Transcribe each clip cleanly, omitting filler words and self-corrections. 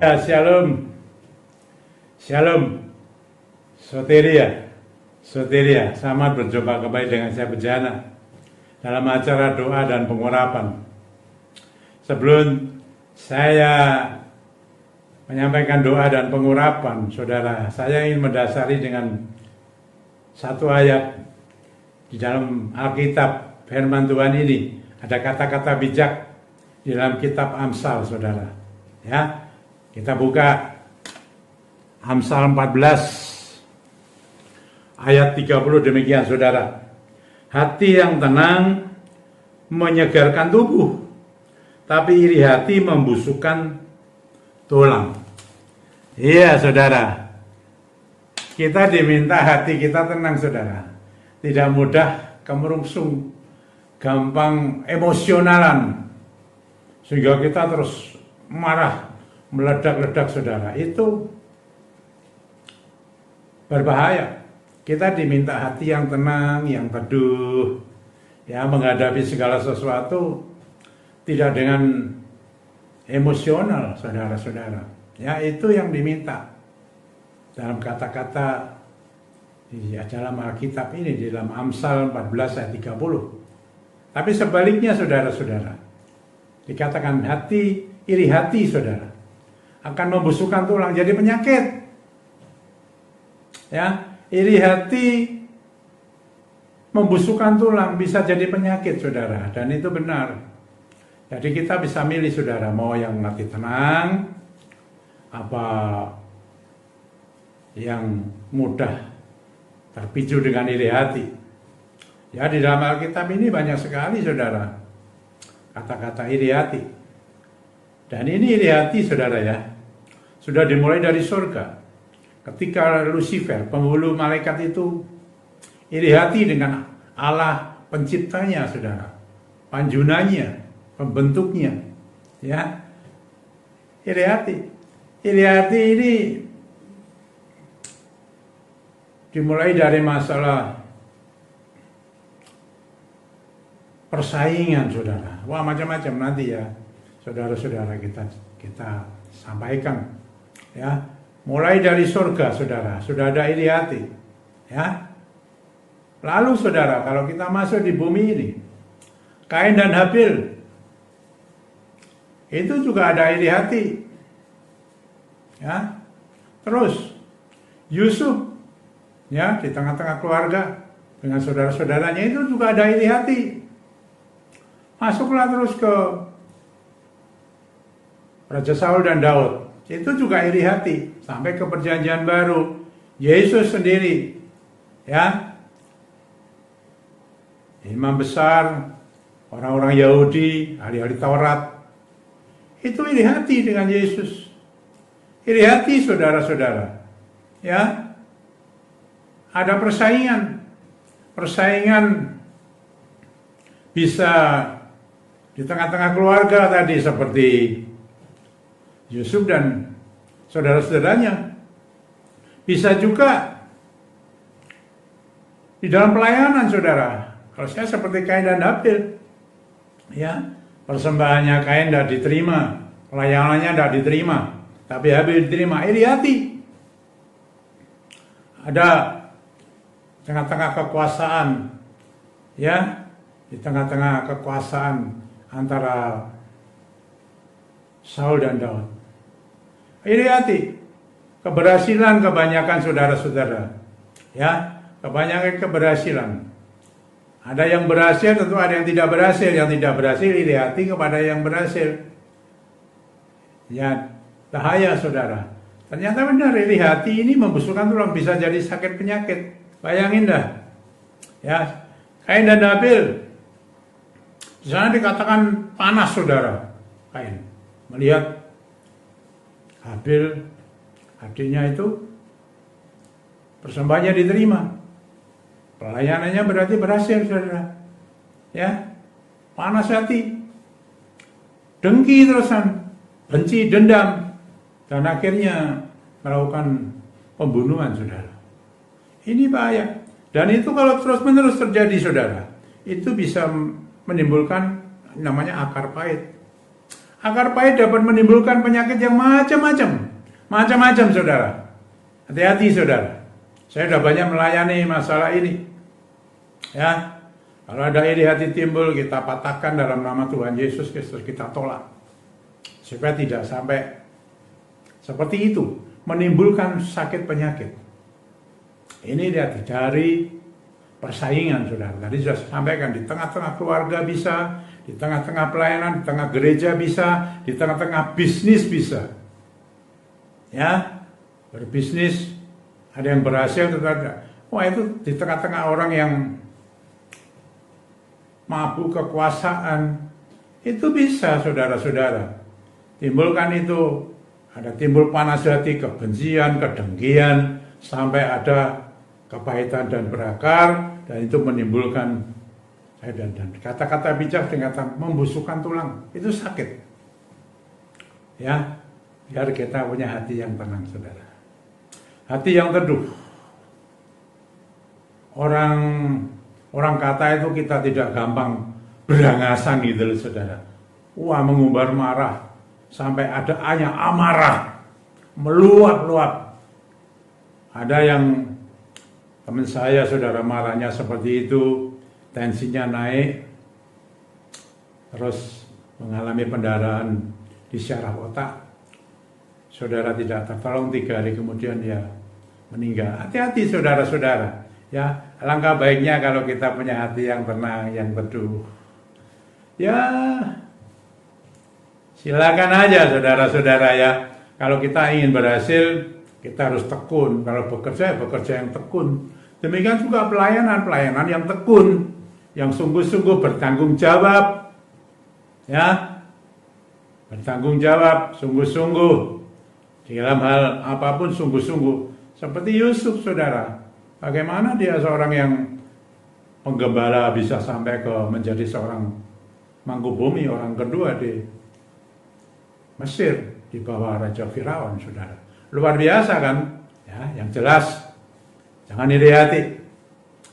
Ya, shalom, shalom, soteria. Selamat berjumpa kembali dengan saya Bejana dalam acara doa dan pengurapan. Sebelum saya menyampaikan doa dan pengurapan, saudara, saya ingin mendasari dengan satu ayat di dalam Alkitab. Firman Tuhan ini ada kata-kata bijak di dalam kitab Amsal, saudara. Ya, kita buka Amsal 14 ayat 30 demikian, saudara. Hati yang tenang menyegarkan tubuh, tapi iri hati membusukkan tulang. Iya, saudara. Kita diminta hati kita tenang, saudara. Tidak mudah kemerungsung, gampang emosionalan, sehingga kita terus marah, meledak-ledak, saudara. Itu berbahaya. Kita diminta hati yang tenang, yang teduh, ya, menghadapi segala sesuatu tidak dengan emosional, saudara-saudara. Ya, itu yang diminta dalam kata-kata di dalam Alkitab ini, di dalam Amsal 14 ayat 30. Tapi sebaliknya, saudara-saudara, dikatakan iri hati, saudara, akan membusukkan tulang, jadi penyakit. Ya, iri hati membusukkan tulang, bisa jadi penyakit, saudara, dan itu benar. Jadi kita bisa milih, saudara, mau yang hati tenang, apa yang mudah terpicu dengan iri hati. Ya, di dalam Alkitab ini banyak sekali, saudara, kata-kata iri hati. Dan ini iri hati, saudara, ya, sudah dimulai dari surga. Ketika Lucifer, penghulu malaikat itu, iri hati dengan Allah penciptanya, saudara, panjunanya, pembentuknya, ya, iri hati. Iri hati ini dimulai dari masalah persaingan, saudara. Wah, macam-macam nanti, ya, saudara-saudara, kita sampaikan, ya. Mulai dari surga, saudara, sudah ada iri hati, ya. Lalu, saudara, kalau kita masuk di bumi ini, Kain dan Habil, itu juga ada iri hati, ya. Terus Yusuf, ya, di tengah-tengah keluarga dengan saudara-saudaranya, itu juga ada iri hati. Masuklah terus ke Raja Saul dan Daud, itu juga iri hati. Sampai ke perjanjian baru, Yesus sendiri, ya, imam besar, orang-orang Yahudi, ahli-ahli Taurat, itu iri hati dengan Yesus. Iri hati, saudara-saudara, ya. Ada persaingan bisa di tengah-tengah keluarga tadi, seperti Yusuf dan saudara-saudaranya. Bisa juga di dalam pelayanan, saudara. Kalau saya seperti Kain dan Habil, ya, persembahannya Kain tidak diterima, pelayanannya tidak diterima, tapi Habil diterima. Iri hati. Ada tengah-tengah kekuasaan, ya, di tengah-tengah kekuasaan antara Saul dan Daud. Iri hati. Keberhasilan kebanyakan, saudara-saudara, ya, kebanyakan keberhasilan. Ada yang berhasil, tentu ada yang tidak berhasil. Yang tidak berhasil iri hati kepada yang berhasil. Ya, bahaya, saudara. Ternyata benar, iri hati ini membusukkan tulang, bisa jadi sakit penyakit. Bayangin dah, ya, Kain dan Habil. Di sana dikatakan panas, saudara. Kain melihat Habil, adiknya itu, persembahannya diterima, pelayanannya berarti berhasil, saudara. Ya, panas hati, dengki terusan, benci, dendam, dan akhirnya melakukan pembunuhan, saudara. Ini bahaya. Dan itu kalau terus-menerus terjadi, saudara, itu bisa menimbulkan namanya akar pahit. Akar pahit dapat menimbulkan penyakit yang macam-macam. Macam-macam, saudara. Hati-hati, saudara. Saya sudah banyak melayani masalah ini. Ya, kalau ada iri hati timbul, kita patahkan dalam nama Tuhan Yesus Kristus, kita tolak. Supaya tidak sampai seperti itu, menimbulkan sakit penyakit. Ini dari persaingan, saudara. Tadi sudah sampaikan, di tengah-tengah keluarga bisa, di tengah-tengah pelayanan, di tengah gereja bisa, di tengah-tengah bisnis bisa. Ya, berbisnis, ada yang berhasil, wah itu di tengah-tengah orang yang mabuk kekuasaan, itu bisa, saudara-saudara. Timbulkan itu, ada timbul panas hati, kebencian, kedengkian, sampai ada kepahitan dan berakar, dan itu menimbulkan dan kata-kata bijak dengan membusukkan tulang, itu sakit. Ya, biar kita punya hati yang tenang, saudara. Hati yang teduh. Orang kata itu kita tidak gampang berangasan gitu loh, saudara. Wah, mengumbar marah, sampai ada hanya amarah, meluap-luap. Ada yang teman saya, saudara, marahnya seperti itu, tensinya naik, terus mengalami pendarahan di syaraf otak. Saudara tidak tertolong, 3 hari kemudian dia meninggal. Hati-hati, saudara-saudara. Ya, alangkah baiknya kalau kita punya hati yang tenang, yang teduh. Ya, silakan aja, saudara-saudara ya. Kalau kita ingin berhasil, kita harus tekun. Kalau bekerja, bekerja yang tekun. Demikian juga pelayanan yang tekun, yang sungguh-sungguh bertanggung jawab. Ya, bertanggung jawab, sungguh-sungguh. Di dalam hal apapun sungguh-sungguh. Seperti Yusuf, saudara. Bagaimana dia seorang yang penggembala bisa sampai ke menjadi seorang mangkubumi, orang kedua di Mesir, di bawah Raja Firaun, saudara. Luar biasa kan? Ya, yang jelas, jangan iri hati.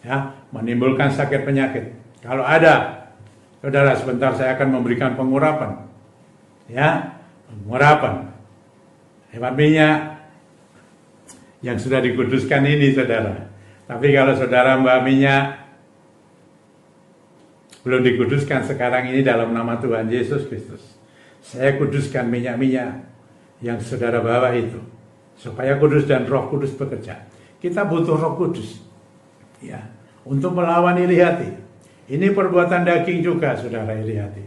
Ya, menimbulkan sakit penyakit. Kalau ada, saudara, sebentar saya akan memberikan pengurapan. Ya, pengurapan. Lewat minyak yang sudah dikuduskan ini, saudara. Tapi kalau saudara mbak minyak belum dikuduskan sekarang ini dalam nama Tuhan Yesus Kristus, saya kuduskan minyak-minyak yang saudara bawa itu, supaya kudus dan Roh Kudus bekerja. Kita butuh Roh Kudus, ya, untuk melawan iri hati. Ini perbuatan daging juga, saudara, iri hati.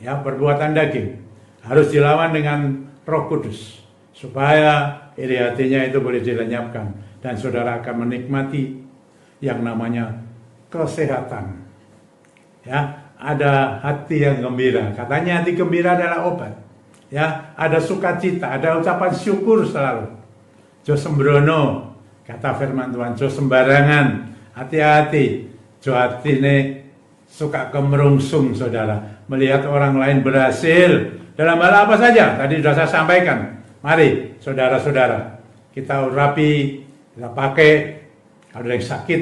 Ya, perbuatan daging harus dilawan dengan Roh Kudus, supaya iri hatinya itu boleh dilenyapkan. Dan saudara akan menikmati yang namanya kesehatan. Ya, ada hati yang gembira. Katanya hati gembira adalah obat. Ya, ada sukacita, ada ucapan syukur selalu. Jo sembrono, kata firman Tuhan, jo sembarangan. Hati-hati, jo hatine suka kemerungsung, saudara. Melihat orang lain berhasil dalam hal apa saja. Tadi sudah saya sampaikan. Mari, saudara-saudara, kita urapi, kita pakai. Kalau ada yang sakit,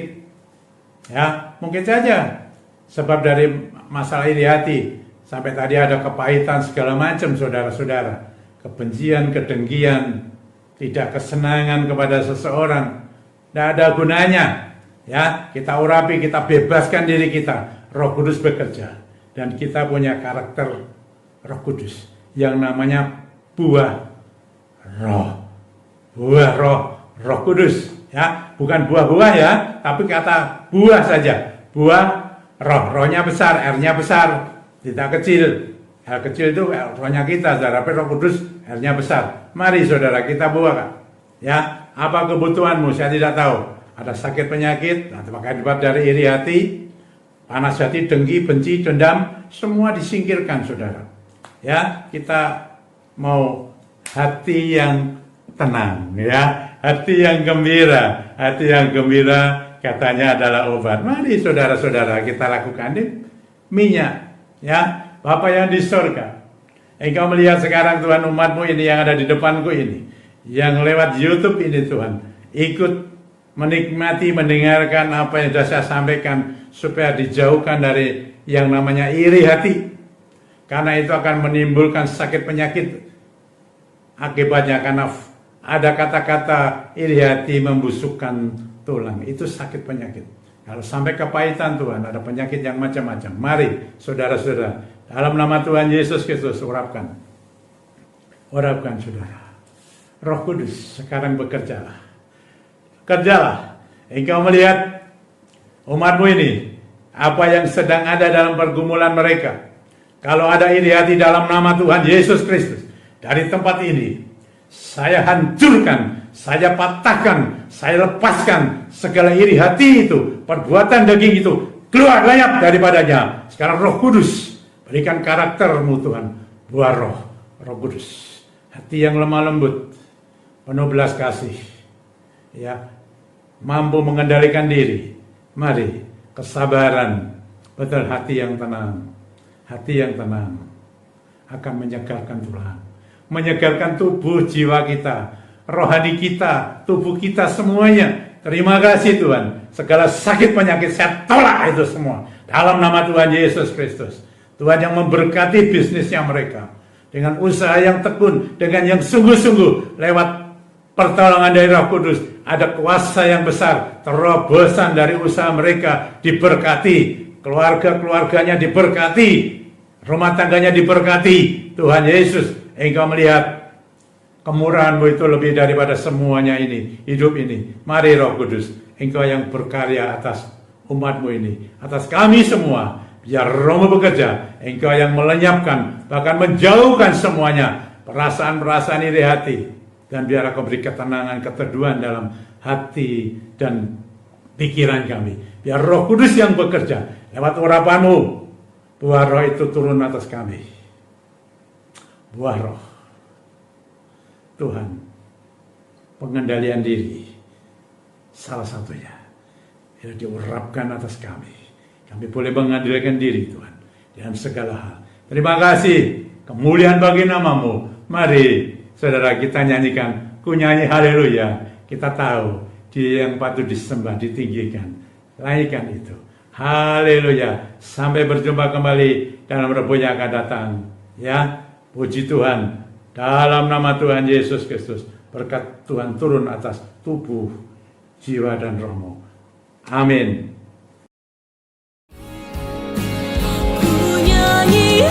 ya mungkin saja sebab dari masalah iri hati, sampai tadi ada kepahitan segala macam, saudara-saudara. Kebencian, kedengkian, tidak kesenangan kepada seseorang, tidak ada gunanya. Ya, kita urapi, kita bebaskan diri kita. Roh Kudus bekerja, dan kita punya karakter Roh Kudus yang namanya buah roh. Buah roh, Roh Kudus, ya, bukan buah-buah ya, tapi kata buah saja. Buah roh, rohnya besar, R-nya besar, tidak kecil. R kecil itu rohnya kita, tapi Roh Kudus R-nya besar. Mari saudara, kita buah, ya. Apa kebutuhanmu? Saya tidak tahu. Ada sakit penyakit, maka akibat dari iri hati, panas hati, dengki, benci, dendam, semua disingkirkan, saudara. Ya, kita mau hati yang tenang, ya, hati yang gembira. Hati yang gembira katanya adalah obat. Mari saudara-saudara, kita lakukan ini minyak, ya. Bapa yang di surga, Engkau melihat sekarang Tuhan umatmu ini yang ada di depanku ini, yang lewat YouTube ini Tuhan, ikut menikmati, mendengarkan apa yang sudah saya sampaikan, supaya dijauhkan dari yang namanya iri hati, Karena itu akan menimbulkan sakit penyakit. Akibatnya karena ada kata-kata iri hati membusukkan tulang. Itu sakit penyakit. Kalau sampai kepahitan Tuhan, ada penyakit yang macam-macam. Mari saudara-saudara, dalam nama Tuhan Yesus Kristus, urapkan saudara. Roh Kudus sekarang bekerjalah. Kerjalah. Engkau melihat umatmu ini, apa yang sedang ada dalam pergumulan mereka. Kalau ada iri hati dalam nama Tuhan Yesus Kristus, dari tempat ini, saya hancurkan, saya patahkan, saya lepaskan segala iri hati itu, perbuatan daging itu, keluar layap daripadanya. Sekarang Roh Kudus, berikan karaktermu Tuhan, buah Roh Kudus. Hati yang lemah lembut, penuh belas kasih, ya, mampu mengendalikan diri. Mari, kesabaran, betul, hati yang tenang akan menyegarkan tulang, menyegarkan tubuh jiwa kita, rohani kita, tubuh kita semuanya. Terima kasih Tuhan, segala sakit penyakit saya tolak itu semua dalam nama Tuhan Yesus Kristus. Tuhan yang memberkati bisnisnya mereka dengan usaha yang tekun, dengan yang sungguh-sungguh, lewat pertolongan dari Roh Kudus. Ada kuasa yang besar, terobosan dari usaha mereka diberkati, keluarga-keluarganya diberkati, rumah tangganya diberkati. Tuhan Yesus, Engkau melihat kemurahan-Mu itu lebih daripada semuanya ini, hidup ini. Mari Roh Kudus, Engkau yang berkarya atas umat-Mu ini, atas kami semua. Biar Roh-Mu bekerja, Engkau yang melenyapkan, bahkan menjauhkan semuanya, perasaan-perasaan iri hati. Dan biar Engkau beri ketenangan, keteduhan dalam hati dan pikiran kami. Biar Roh Kudus yang bekerja, lewat urapan-Mu, buah Roh itu turun atas kami. Buah Roh Tuhan, pengendalian diri, salah satunya, itu diurapkan atas kami. Kami boleh mengendalikan diri Tuhan, dalam segala hal. Terima kasih, kemuliaan bagi nama-Mu. Mari, saudara, kita nyanyikan, ku nyanyi haleluya. Kita tahu, Dia yang patut disembah, ditinggikan. Naikkan itu. Haleluya. Sampai berjumpa kembali dalam Rabu yang akan datang. Ya, puji Tuhan. Dalam nama Tuhan Yesus Kristus, berkat Tuhan turun atas tubuh, jiwa, dan rohmu. Amin. Ku nyanyi